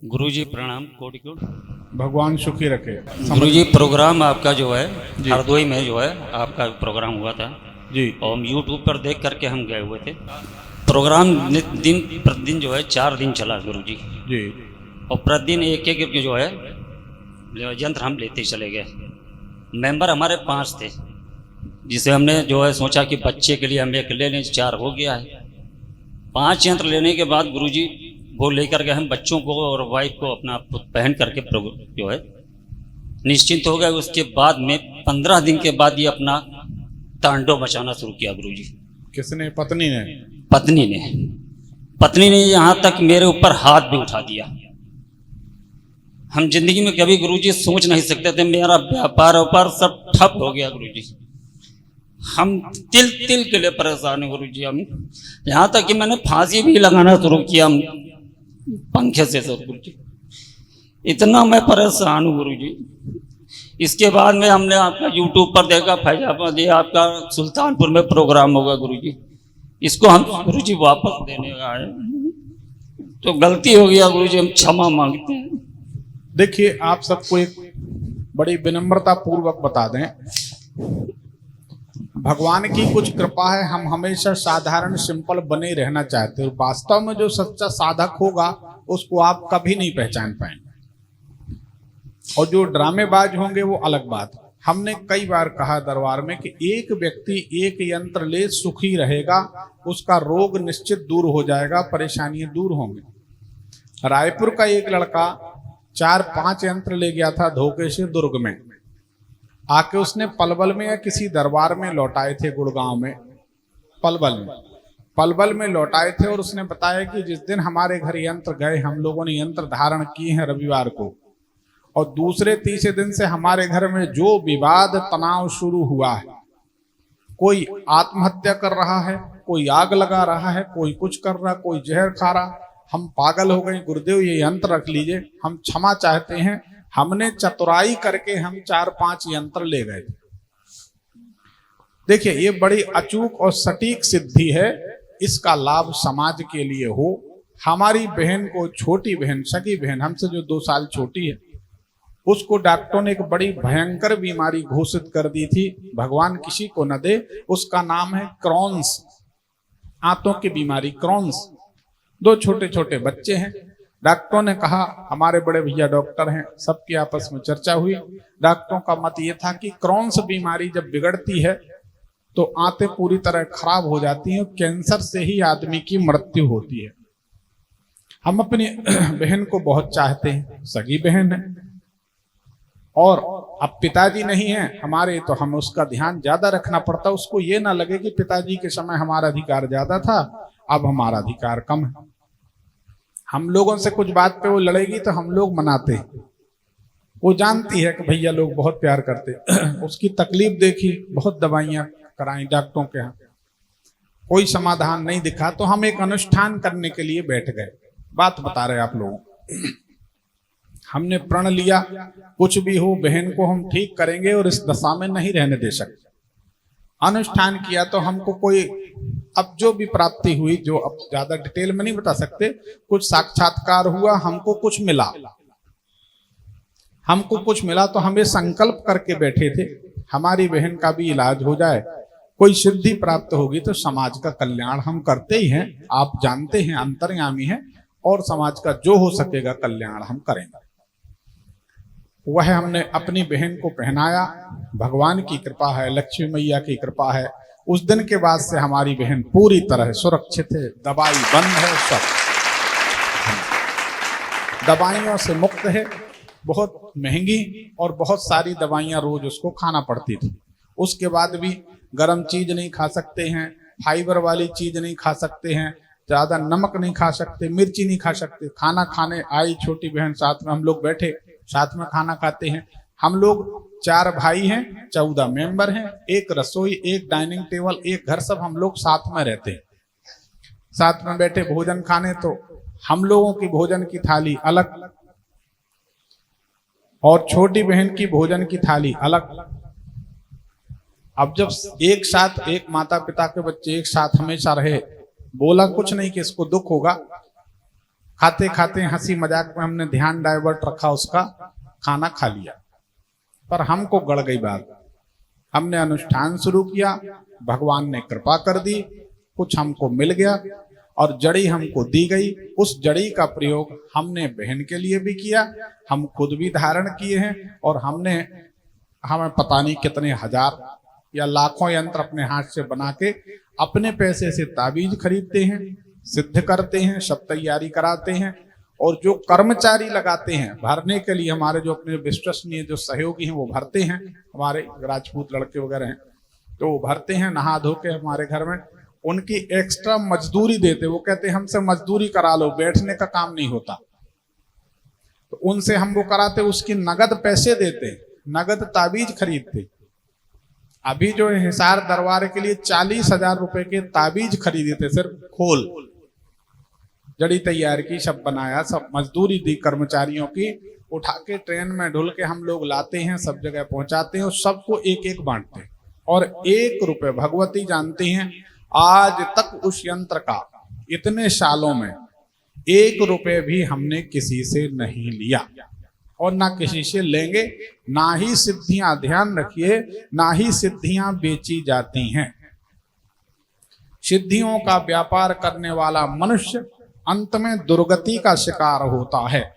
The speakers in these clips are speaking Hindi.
गुरुजी प्रणाम, कोटि कोटि। भगवान सुखी रखे। गुरुजी प्रोग्राम आपका जो है हरदोई में जो है आपका प्रोग्राम हुआ था जी। और हम यूट्यूब पर देख करके हम गए हुए थे। प्रोग्राम दिन प्रतिदिन जो है 4 दिन चला गुरुजी जी। और प्रतिदिन एक एक जो है यंत्र हम लेते चले गए। मेंबर हमारे 5 थे, जिसे हमने जो है सोचा कि बच्चे के लिए हम एक ले लें, 4 हो गया है। 5 यंत्र लेने के बाद गुरुजी वो लेकर गए, हम बच्चों को और वाइफ को अपना पहन करके जो है निश्चिंत हो गए। उसके बाद में 15 दिन के बाद ये अपना तांडव मचाना शुरू किया गुरुजी। किसने? पत्नी ने? पत्नी ने यहाँ तक मेरे ऊपर हाथ भी उठा दिया। हम जिंदगी में कभी गुरुजी सोच नहीं सकते थे। मेरा व्यापार सब ठप हो गया गुरुजी। हम तिल तिल के लिए परेशान है गुरुजी। हम यहाँ तक कि मैंने फांसी भी लगाना शुरू किया पंखे से सर गुरुजी। इतना मैं परेशान हूँ गुरुजी। इसके बाद में हमने आपका यूट्यूब पर देखा, फैजाबाद ये आपका सुल्तानपुर में प्रोग्राम होगा गुरुजी। इसको हम गुरुजी वापस देने आए, तो गलती हो गया गुरुजी, हम क्षमा मांगते हैं। देखिए, आप सबको एक बड़ी विनम्रता पूर्वक बता दें, भगवान की कुछ कृपा है, हम हमेशा साधारण सिंपल बने रहना चाहते हैं। वास्तव में जो सच्चा साधक होगा उसको आप कभी नहीं पहचान पाएंगे, और जो ड्रामेबाज होंगे वो अलग बात। हमने कई बार कहा दरबार में कि एक व्यक्ति एक यंत्र ले सुखी रहेगा, उसका रोग निश्चित दूर हो जाएगा, परेशानियां दूर होंगी। रायपुर का एक लड़का 4-5 यंत्र ले गया था धोखे से दुर्ग में आके, उसने पलवल में या किसी दरबार में लौटाए थे, गुड़गांव में, पलवल में लौटाए थे। और उसने बताया कि जिस दिन हमारे घर यंत्र गए, हम लोगों ने यंत्र धारण किए हैं रविवार को, और दूसरे तीसरे दिन से हमारे घर में जो विवाद तनाव शुरू हुआ है, कोई आत्महत्या कर रहा है, कोई आग लगा रहा है, कोई कुछ कर रहा, कोई जहर खा रहा। हम पागल हो गए। गुरुदेव ये यंत्र रख लीजिए, हम क्षमा चाहते हैं। हमने चतुराई करके हम 4-5 यंत्र ले गए थे। देखिए, ये बड़ी अचूक और सटीक सिद्धि है। इसका लाभ समाज के लिए हो। हमारी बहन को, छोटी बहन, सगी बहन, हमसे जो 2 साल छोटी है, उसको डॉक्टरों ने एक बड़ी भयंकर बीमारी घोषित कर दी थी। भगवान किसी को न दे। उसका नाम है क्रॉन्स, आंतों की बीमारी क्रॉन्स। 2 छोटे छोटे बच्चे हैं। डॉक्टरों ने कहा, हमारे बड़े भैया डॉक्टर हैं, सबकी आपस में चर्चा हुई। डॉक्टरों का मत ये था कि क्रॉन्स बीमारी जब बिगड़ती है तो आंतें पूरी तरह खराब हो जाती हैं, कैंसर से ही आदमी की मृत्यु होती है। हम अपनी बहन को बहुत चाहते हैं, सगी बहन है, और अब पिताजी नहीं है हमारे, तो हम उसका ध्यान ज्यादा रखना पड़ता। उसको ये ना लगे कि पिताजी के समय हमारा अधिकार ज्यादा था, अब हमारा अधिकार कम है। हम लोगों से कुछ बात पे वो लड़ेगी तो हम लोग मनाते हैं। वो जानती है कि भैया लोग बहुत प्यार करते। उसकी तकलीफ देखी, बहुत दवाइयां कराई डॉक्टरों के यहाँ, कोई समाधान नहीं दिखा। तो हम एक अनुष्ठान करने के लिए बैठ गए। बात बता रहे आप लोगों को। हमने प्रण लिया, कुछ भी हो बहन को हम ठीक करेंगे और इस दशा में नहीं रहने दे सकते। अनुष्ठान किया तो हमको कोई, अब जो भी प्राप्ति हुई, जो अब ज्यादा डिटेल में नहीं बता सकते, कुछ साक्षात्कार हुआ, हमको कुछ मिला। तो हम ये संकल्प करके बैठे थे, हमारी बहन का भी इलाज हो जाए, कोई सिद्धि प्राप्त होगी तो समाज का कल्याण हम करते ही हैं। आप जानते हैं, अंतर्यामी हैं, और समाज का जो हो सकेगा कल्याण हम करेंगे। वह हमने अपनी बहन को पहनाया। भगवान की कृपा है, लक्ष्मी मैया की कृपा है। उस दिन के बाद से हमारी बहन पूरी तरह सुरक्षित है, दवाई बंद है, सब दवाइयों से मुक्त है। बहुत महंगी और बहुत सारी दवाइयां रोज उसको खाना पड़ती थी। उसके बाद भी गर्म चीज नहीं खा सकते हैं, फाइबर वाली चीज नहीं खा सकते हैं, ज्यादा नमक नहीं खा सकते, मिर्ची नहीं खा सकते। खाना खाने आई छोटी बहन, साथ में हम लोग बैठे, साथ में खाना खाते हैं। हम लोग 4 भाई हैं, 14 मेंबर हैं, एक रसोई, एक डाइनिंग टेबल, एक घर, सब हम लोग साथ में रहते हैं। साथ में बैठे भोजन खाने, तो हम लोगों की भोजन की थाली अलग और छोटी बहन की भोजन की थाली अलग। अब जब एक साथ, एक माता पिता के बच्चे एक साथ हमेशा रहे, बोला कुछ नहीं कि इसको दुख होगा, खाते खाते हंसी मजाक में हमने ध्यान डाइवर्ट रखा, उसका खाना खा लिया। पर हमको गड़ गई बात। हमने अनुष्ठान शुरू किया, भगवान ने कृपा कर दी, कुछ हमको मिल गया और जड़ी हमको दी गई। उस जड़ी का प्रयोग हमने बहन के लिए भी किया, हम खुद भी धारण किए हैं और हमें पता नहीं कितने हजार या लाखों यंत्र अपने हाथ से बना के अपने पैसे से ताबीज खरीदते हैं, सिद्ध करते हैं, सब तैयारी कराते हैं। और जो कर्मचारी लगाते हैं भरने के लिए, हमारे जो अपने विश्वसनीय जो सहयोगी हैं वो भरते हैं, हमारे राजपूत लड़के वगैरह हैं तो वो भरते हैं नहा धो के हमारे घर में। उनकी एक्स्ट्रा मजदूरी देते, वो कहते हैं हमसे मजदूरी करा लो, बैठने का काम नहीं होता, तो उनसे हम वो कराते, उसकी नगद पैसे देते, नगद ताबीज खरीदते। अभी जो हिसार दरबार के लिए 40,000 रुपए के ताबीज खरीदे थे, सिर्फ खोल जड़ी तैयार की, सब बनाया, सब मजदूरी दी कर्मचारियों की, उठा के ट्रेन में ढुल के हम लोग लाते हैं, सब जगह पहुंचाते हैं और सबको एक एक बांटते हैं। और 1 रुपए, भगवती जानती हैं आज तक उस यंत्र का इतने सालों में 1 रुपए भी हमने किसी से नहीं लिया और ना किसी से लेंगे। ना ही सिद्धियां, ध्यान रखिए, ना ही सिद्धियां बेची जाती हैं। सिद्धियों का व्यापार करने वाला मनुष्य अंत में दुर्गति का शिकार होता है।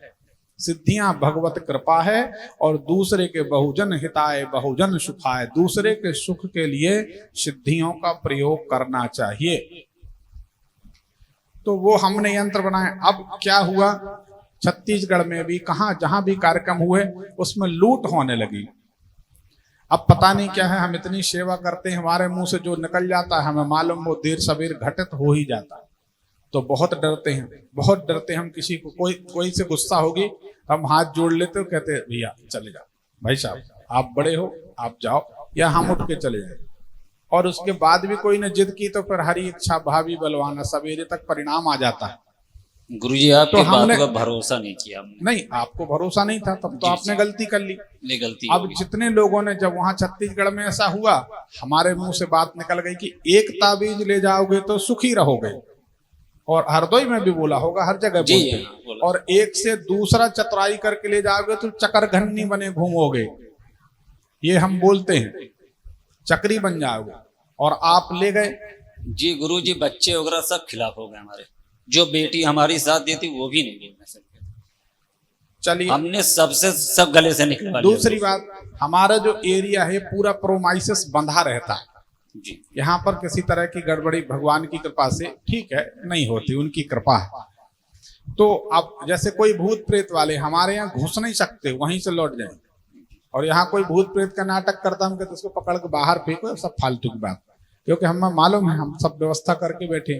सिद्धियां भगवत कृपा है और दूसरे के बहुजन हिताय बहुजन सुखाय, दूसरे के सुख के लिए सिद्धियों का प्रयोग करना चाहिए। तो वो हमने यंत्र बनाए। अब क्या हुआ, छत्तीसगढ़ में भी जहां भी कार्यक्रम हुए उसमें लूट होने लगी। अब पता नहीं क्या है, हम इतनी सेवा करते हैं, हमारे मुंह से जो निकल जाता है हमें मालूम वो देर सवेर घटित हो ही जाता है। तो बहुत डरते हैं, बहुत डरते हैं हम। किसी को कोई से गुस्सा होगी हम हाथ जोड़ लेते, कहते भैया चले जाओ, भाई साहब आप बड़े हो आप जाओ, या हम उठ के चले जाए। और उसके बाद भी कोई ने जिद की तो फिर हरी इच्छा भावी बलवाना, सवेरे तक परिणाम आ जाता है। गुरुजी आपकी बातों का भरोसा नहीं किया हमने। नहीं, आपको भरोसा नहीं था तब तो आपने गलती कर ली। गलती अब जितने लोगों ने, जब वहां छत्तीसगढ़ में ऐसा हुआ, हमारे मुंह से बात निकल गई कि एक ताबीज ले जाओगे तो सुखी रहोगे, और हरदोई में भी बोला होगा, हर जगह बोलते हैं। और एक से दूसरा चतुराई करके ले जाओगे तो चक्कर घन्नी बने घूमोगे, ये हम बोलते हैं, चक्री बन जाओगे। और आप ले गए जी गुरुजी, बच्चे वगैरह सब खिलाफ हो गए हमारे। जो बेटी हमारी साथ देती वो भी नहीं बोल सकते। चलिए, हमने सबसे सब गले से निकलवा। दूसरी बात, हमारा जो एरिया है पूरा प्रोमाइसिस बंधा रहता है जी। यहाँ पर किसी तरह की गड़बड़ी भगवान की कृपा से, ठीक है, नहीं होती, उनकी कृपा है। तो अब जैसे कोई भूत प्रेत वाले हमारे यहाँ घुस नहीं सकते, वहीं से लौट जाएंगे। और यहाँ कोई भूत प्रेत का नाटक करता, हम कहते उसको पकड़ के बाहर फेंको, सब फालतू की बात, क्योंकि हमें मालूम है, हम सब व्यवस्था करके बैठे।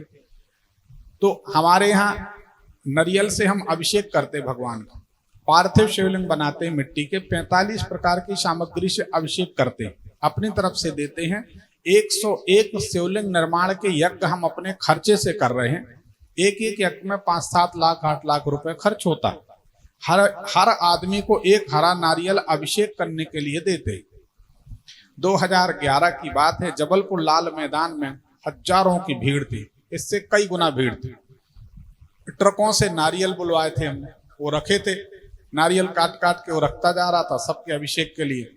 तो हमारे यहाँ नरियल से हम अभिषेक करते भगवान का, पार्थिव शिवलिंग बनाते हैं मिट्टी के, 45 प्रकार की सामग्री से अभिषेक करते हैं, अपनी तरफ से देते हैं। 101 शिवलिंग निर्माण के यज्ञ हम अपने खर्चे से कर रहे हैं। एक एक यज्ञ में 5-7 लाख 8 लाख रुपए खर्च होता है। हर आदमी को एक हरा नारियल अभिषेक करने के लिए देते। 2011 की बात है, जबलपुर लाल मैदान में हजारों की भीड़ थी, इससे कई गुना भीड़ थी। ट्रकों से नारियल बुलवाए थे हमने, वो रखे थे, नारियल काट काट के वो रखता जा रहा था सबके अभिषेक के लिए।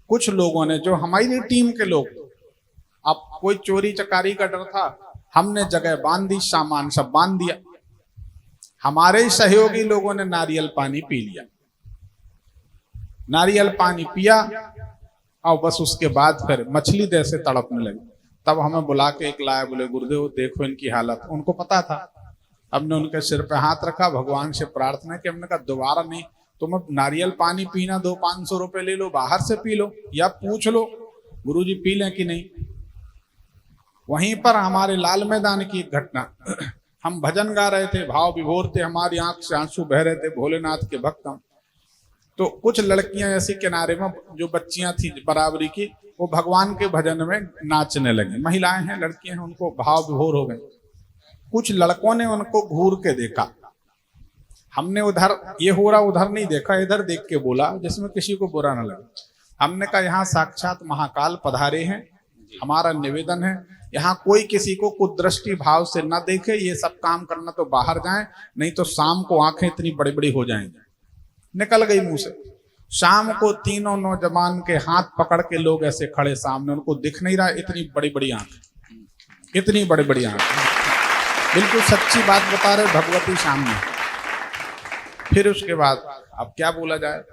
कुछ लोगों ने, जो हमारी टीम के लोग, अब कोई चोरी चकारी का डर था, हमने जगह बांध दी, सामान सब बांध दिया। हमारे सहयोगी लोगों ने नारियल पानी पी लिया, नारियल पानी पिया और बस उसके बाद फिर मछली जैसे तड़पने लगी। तब हमें बुला के एक लाया, बोले गुरुदेव देखो इनकी हालत। उनको पता था, हमने उनके सिर पे हाथ रखा, भगवान से प्रार्थना की, हमने कहा दोबारा नहीं, तुम अब नारियल पानी पीना, 200-500 रुपए ले लो, बाहर से पी लो या पूछ लो गुरुजी पी लें कि नहीं। वहीं पर हमारे लाल मैदान की एक घटना, हम भजन गा रहे थे, भाव विभोर थे, हमारी आंख से आंसू बह रहे थे, भोलेनाथ के भक्त हम। तो कुछ लड़कियां ऐसी किनारे में, जो बच्चियां थी बराबरी की, वो भगवान के भजन में नाचने लगी। महिलाएं हैं, लड़कियां हैं, उनको भाव विभोर हो गए। कुछ लड़कों ने उनको घूर के देखा, हमने उधर ये हो रहा उधर नहीं देखा, इधर देख के बोला, जिसमें किसी को बुरा न लगे। हमने कहा यहाँ साक्षात महाकाल पधारे हैं, हमारा निवेदन है यहाँ कोई किसी को कुदृष्टि भाव से न देखे। ये सब काम करना तो बाहर जाएं, नहीं तो शाम को आंखें इतनी बड़ी बड़ी हो जाएंगी। निकल गई मुंह से। शाम को तीनों नौजवान के हाथ पकड़ के लोग ऐसे खड़े सामने, उनको दिख नहीं रहा, इतनी बड़ी बड़ी आंखें, इतनी बड़ी बड़ी आंखें। बिल्कुल सच्ची बात बता रहे भगवती सामने। फिर उसके बाद अब क्या बोला जाए,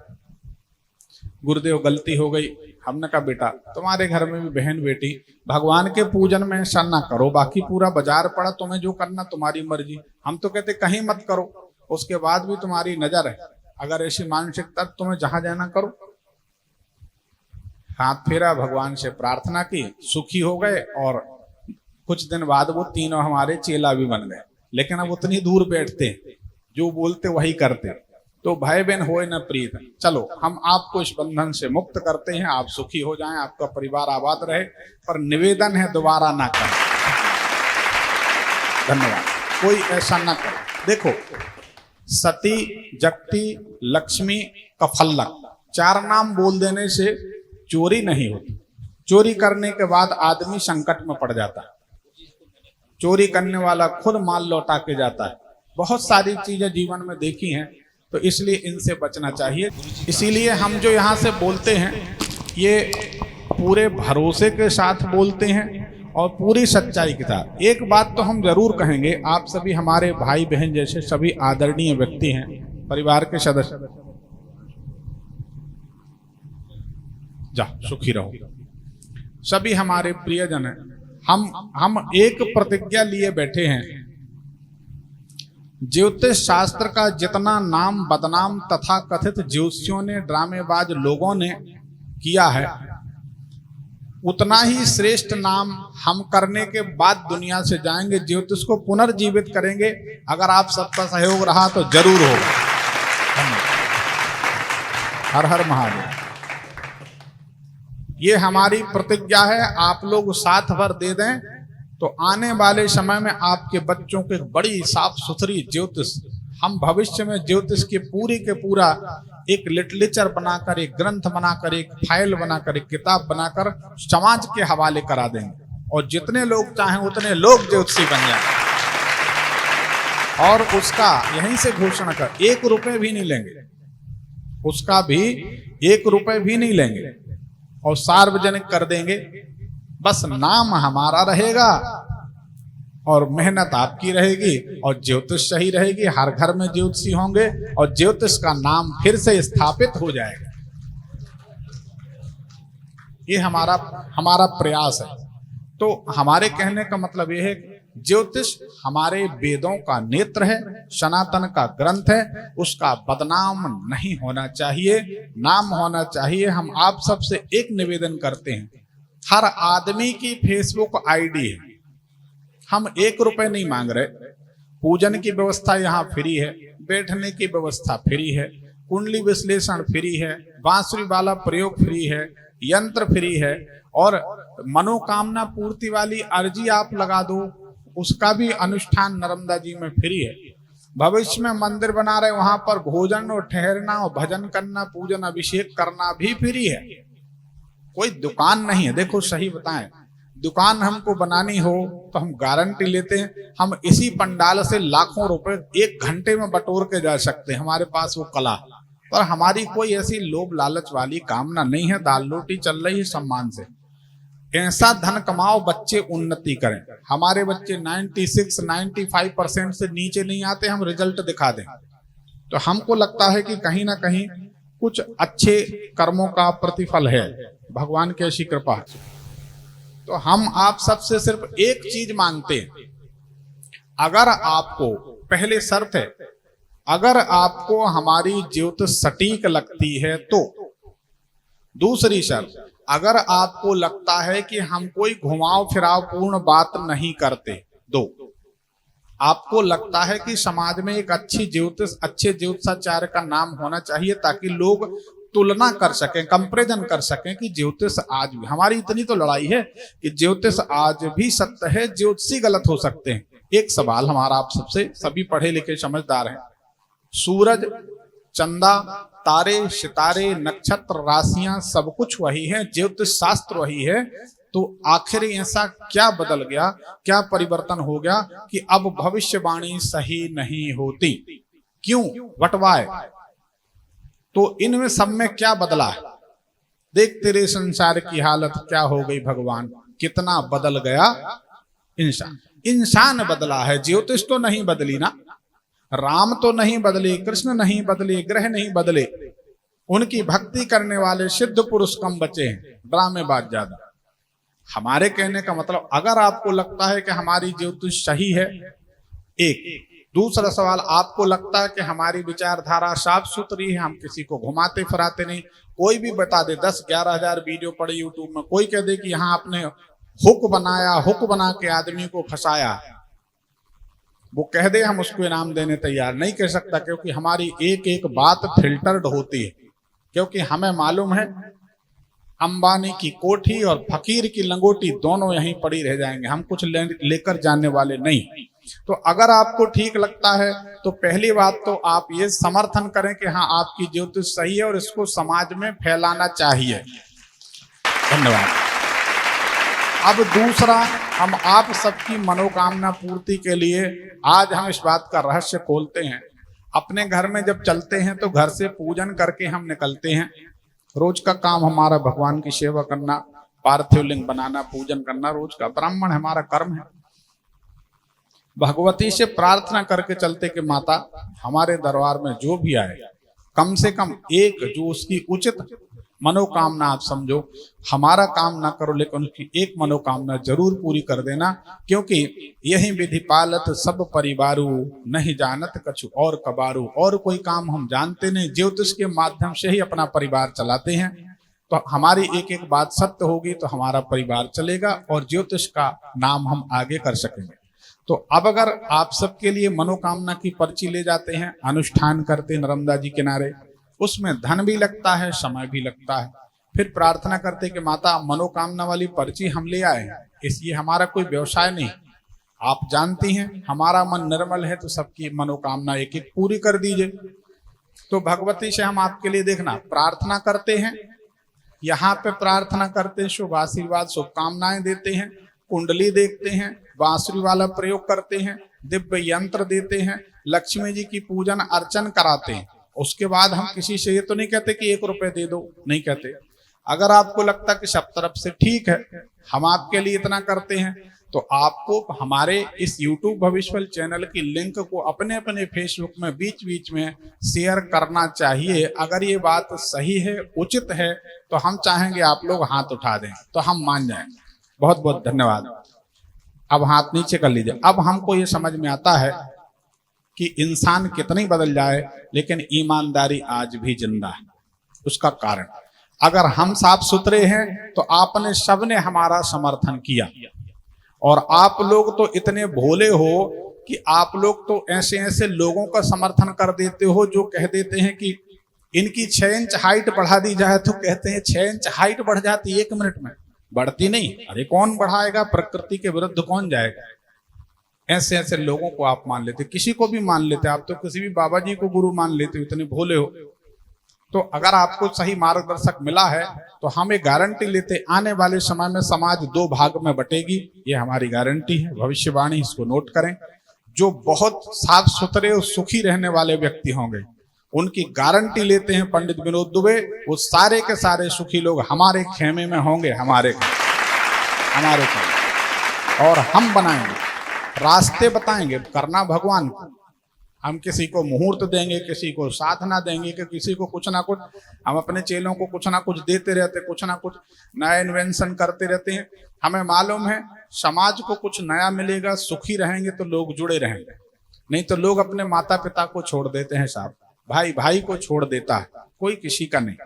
गुरुदेव गलती हो गई। हमने कहा बेटा तुम्हारे घर में भी बहन बेटी, भगवान के पूजन में ऐसा ना करो, बाकी पूरा बाजार पड़ा, तुम्हें जो करना तुम्हारी मर्जी। हम तो कहते कहीं मत करो, उसके बाद भी तुम्हारी नजर है, अगर ऐसी मानसिकता तुम्हें जहां जाना करो। हाथ फेरा, भगवान से प्रार्थना की, सुखी हो गए। और कुछ दिन बाद वो तीनों हमारे चेला भी बन गए। लेकिन अब उतनी दूर बैठते, जो बोलते वही करते। तो भाई बहन होए न प्रीत, चलो हम आपको इस बंधन से मुक्त करते हैं, आप सुखी हो जाएं, आपका परिवार आबाद रहे, पर निवेदन है दोबारा ना करें। धन्यवाद। कोई ऐसा ना करे। देखो, सती, जगती, लक्ष्मी, कफल्लक, 4 नाम बोल देने से चोरी नहीं होती। चोरी करने के बाद आदमी संकट में पड़ जाता है। चोरी करने वाला खुद माल लौटा के जाता है। बहुत सारी चीजें जीवन में देखी हैं, तो इसलिए इनसे बचना चाहिए। इसीलिए हम जो यहाँ से बोलते हैं ये पूरे भरोसे के साथ बोलते हैं और पूरी सच्चाई के साथ। एक बात तो हम जरूर कहेंगे, आप सभी हमारे भाई बहन जैसे सभी आदरणीय व्यक्ति हैं, परिवार के सदस्य, जा सुखी रहो, सभी हमारे प्रियजन हैं। हम एक प्रतिज्ञा लिए बैठे हैं, ज्योतिष शास्त्र का जितना नाम बदनाम तथा कथित ज्योतिषियों ने, ड्रामेबाज लोगों ने किया है, उतना ही श्रेष्ठ नाम हम करने के बाद दुनिया से जाएंगे, ज्योतिष को पुनर्जीवित करेंगे। अगर आप सबका सहयोग रहा तो जरूर होगा। हर हर महादेव। ये हमारी प्रतिज्ञा है, आप लोग साथ भर दे दें तो आने वाले समय में आपके बच्चों के बड़ी साफ सुथरी ज्योतिष, हम भविष्य में ज्योतिष के पूरा एक लिटरेचर बनाकर, एक ग्रंथ बनाकर, एक फाइल बनाकर, एक किताब बनाकर समाज के हवाले करा देंगे। और जितने लोग चाहें उतने लोग ज्योतिषी बन जाएं। और उसका यहीं से घोषणा कर, 1 रुपए भी नहीं लेंगे, उसका भी 1 रुपए भी नहीं लेंगे और सार्वजनिक कर देंगे। बस नाम हमारा रहेगा और मेहनत आपकी रहेगी और ज्योतिष सही रहेगी। हर घर में ज्योतिषी होंगे और ज्योतिष का नाम फिर से स्थापित हो जाएगा। ये हमारा प्रयास है। तो हमारे कहने का मतलब यह है, ज्योतिष हमारे वेदों का नेत्र है, सनातन का ग्रंथ है, उसका बदनाम नहीं होना चाहिए, नाम होना चाहिए। हम आप सबसे एक निवेदन करते हैं, हर आदमी की फेसबुक आईडी है, हम 1 रुपए नहीं मांग रहे। पूजन की व्यवस्था यहाँ फ्री है, बैठने की व्यवस्था फ्री है, कुंडली विश्लेषण फ्री है, बांसुरी वाला प्रयोग फ्री है, यंत्र फ्री है, और मनोकामना पूर्ति वाली अर्जी आप लगा दो, उसका भी अनुष्ठान नर्मदा जी में फ्री है। भविष्य में मंदिर बना रहे, वहां पर भोजन और ठहरना और भजन करना, पूजन अभिषेक करना भी फ्री है। कोई दुकान नहीं है। देखो सही बताएं, दुकान हमको बनानी हो तो हम गारंटी लेते हैं, हम इसी पंडाल से लाखों रुपए 1 घंटे में बटोर के जा सकते हैं, हमारे पास वो कला। पर हमारी कोई ऐसी लोभ लालच वाली कामना नहीं है। दाल रोटी चल रही है सम्मान से, ऐसा धन कमाओ, बच्चे उन्नति करें। हमारे बच्चे 96-95% से नीचे नहीं आते, हम रिजल्ट दिखा दें तो हमको लगता है कि कहीं ना कहीं कुछ अच्छे कर्मों का प्रतिफल है, भगवान की ऐसी कृपा है। तो हम आप सबसे सिर्फ एक चीज मांगते हैं, अगर आपको, पहले शर्त है, अगर आपको हमारी ज्योतिष सटीक लगती है तो। दूसरी शर्त, अगर आपको लगता है कि हम कोई घुमाव फिराव पूर्ण बात नहीं करते। 2, आपको लगता है कि समाज में एक अच्छी ज्योतिष, अच्छे ज्योतिषाचार्य का नाम होना चाहिए ताकि लोग तुलना कर सकें, कंपैरिजन कर सकें कि ज्योतिष आज भी, हमारी इतनी तो लड़ाई है कि ज्योतिष आज भी सत्य है, ज्योतिषी गलत हो सकते हैं। एक सवाल हमारा आप सबसे, सभी पढ़े लिखे समझदार हैं, सूरज, चंदा, तारे, सितारे, नक्षत्र, राशियां सब कुछ वही है, ज्योतिष शास्त्र वही है, तो आखिर ऐसा क्या बदल गया, क्या परिवर्तन हो गया कि अब भविष्यवाणी सही नहीं होती? क्यों? What why? तो इनमें सब में क्या बदला है? देख तेरे संसार की हालत क्या हो गई भगवान, कितना बदल गया इंसान। इंसान बदला है, ज्योतिष तो नहीं बदली ना, राम तो नहीं बदले, कृष्ण नहीं बदले, ग्रह नहीं बदले, उनकी भक्ति करने वाले सिद्ध पुरुष कम बचे हैं, ड्रामेबाज ज्यादा। हमारे कहने का मतलब, अगर आपको लगता है कि हमारी ज्योतिष सही है, एक दूसरा सवाल, आपको लगता है कि हमारी विचारधारा साफ सुथरी है, हम किसी को घुमाते फिराते नहीं, कोई भी बता दे 10-11 हजार वीडियो पड़े यूट्यूब में, कोई कह दे कि यहाँ आपने हुक बनाया, हुक बना के आदमी को फंसाया, वो कह दे, हम उसको इनाम देने तैयार नहीं कह सकता, क्योंकि हमारी एक एक बात फिल्टर्ड होती है। क्योंकि हमें मालूम है अंबानी की कोठी और फकीर की लंगोटी दोनों यहीं पड़ी रह जाएंगे, हम कुछ लेकर जाने वाले नहीं। तो अगर आपको ठीक लगता है तो पहली बात तो आप ये समर्थन करें कि हाँ आपकी ज्योतिष सही है और इसको समाज में फैलाना चाहिए। धन्यवाद। अब दूसरा, हम आप सबकी मनोकामना पूर्ति के लिए आज हम इस बात का रहस्य खोलते हैं। अपने घर में जब चलते हैं तो घर से पूजन करके हम निकलते हैं। रोज का काम हमारा भगवान की सेवा करना, पार्थिव लिंग बनाना, पूजन करना रोज का, ब्राह्मण हमारा कर्म है। भगवती से प्रार्थना करके चलते कि माता हमारे दरबार में जो भी आए कम से कम एक जो उसकी उचित मनोकामना, आप समझो हमारा काम ना करो लेकिन उसकी एक मनोकामना जरूर पूरी कर देना, क्योंकि यही विधि पालत सब परिवारू, नहीं जानत कछु और कबारू। और कोई काम हम जानते नहीं, ज्योतिष के माध्यम से ही अपना परिवार चलाते हैं। तो हमारी एक एक बात सत्य होगी तो हमारा परिवार चलेगा और ज्योतिष का नाम हम आगे कर सकेंगे। तो अब अगर आप सबके लिए मनोकामना की पर्ची ले जाते हैं, अनुष्ठान करते नर्मदा जी किनारे, उसमें धन भी लगता है, समय भी लगता है, फिर प्रार्थना करते कि माता मनोकामना वाली पर्ची हम ले आए, इसलिए हमारा कोई व्यवसाय नहीं, आप जानती हैं हमारा मन निर्मल है तो सबकी मनोकामना एक एक पूरी कर दीजिए। तो भगवती से हम आपके लिए देखना प्रार्थना करते हैं, यहाँ पे प्रार्थना करते हैं, शुभ आशीर्वाद शुभकामनाएं देते हैं, कुंडली देखते हैं, बांसुरी वाला प्रयोग करते हैं, दिव्य यंत्र देते हैं, लक्ष्मी जी की पूजन अर्चन कराते हैं। उसके बाद हम किसी से ये तो नहीं कहते कि 1 रुपए दे दो, नहीं कहते। अगर आपको लगता कि सब तरफ से ठीक है, हम आपके लिए इतना करते हैं, तो आपको हमारे इस YouTube भविष्यफल चैनल की लिंक को अपने अपने फेसबुक में बीच बीच में शेयर करना चाहिए। अगर ये बात सही है, उचित है, तो हम चाहेंगे आप लोग हाथ उठा दें तो हम मान जाएंगे। बहुत बहुत धन्यवाद। अब हाथ नीचे कर लीजिए। अब हमको ये समझ में आता है कि इंसान कितनी बदल जाए लेकिन ईमानदारी आज भी जिंदा है। उसका कारण, अगर हम साफ सुथरे हैं तो आपने सबने हमारा समर्थन किया, और आप लोग तो इतने भोले हो कि आप लोग तो ऐसे ऐसे लोगों का समर्थन कर देते हो जो कह देते हैं कि इनकी 6 इंच हाइट बढ़ा दी जाए तो कहते हैं 6 इंच हाइट बढ़ जाती 1 मिनट में, बढ़ती नहीं। अरे कौन बढ़ाएगा, प्रकृति के विरुद्ध कौन जाएगा। ऐसे ऐसे लोगों को आप मान लेते, किसी को भी मान लेते, आप तो किसी भी बाबा जी को गुरु मान लेते, इतने भोले हो। तो अगर आपको सही मार्गदर्शक मिला है तो हम एक गारंटी लेते, आने वाले समय में समाज 2 भाग में बटेगी, ये हमारी गारंटी है, भविष्यवाणी, इसको नोट करें। जो बहुत साफ सुथरे और सुखी रहने वाले व्यक्ति होंगे उनकी गारंटी लेते हैं पंडित विनोद दुबे, वो सारे के सारे सुखी लोग हमारे खेमे में होंगे, हमारे खेमे। और हम बनाएंगे, रास्ते बताएंगे, करना भगवान को। हम किसी को मुहूर्त देंगे, किसी को साधना देंगे, कि किसी को कुछ ना कुछ, हम अपने चेलों को कुछ ना कुछ देते रहते, कुछ ना कुछ नया इन्वेंशन करते रहते हैं। हमें मालूम है समाज को कुछ नया मिलेगा, सुखी रहेंगे तो लोग जुड़े रहेंगे, नहीं तो लोग अपने माता पिता को छोड़ देते हैं साहब, भाई भाई को छोड़ देता है, कोई किसी का नहीं।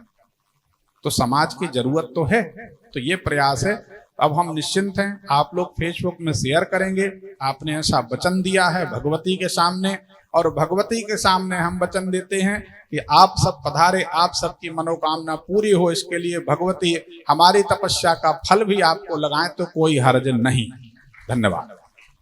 तो समाज की जरूरत तो है, तो ये प्रयास है। अब हम निश्चिंत हैं, आप लोग फेसबुक में शेयर करेंगे। आपने ऐसा वचन दिया है भगवती के सामने, और भगवती के सामने हम वचन देते हैं कि आप सब पधारे, आप सबकी मनोकामना पूरी हो, इसके लिए भगवती हमारी तपस्या का फल भी आपको लगाएं तो कोई हर्ज नहीं। धन्यवाद।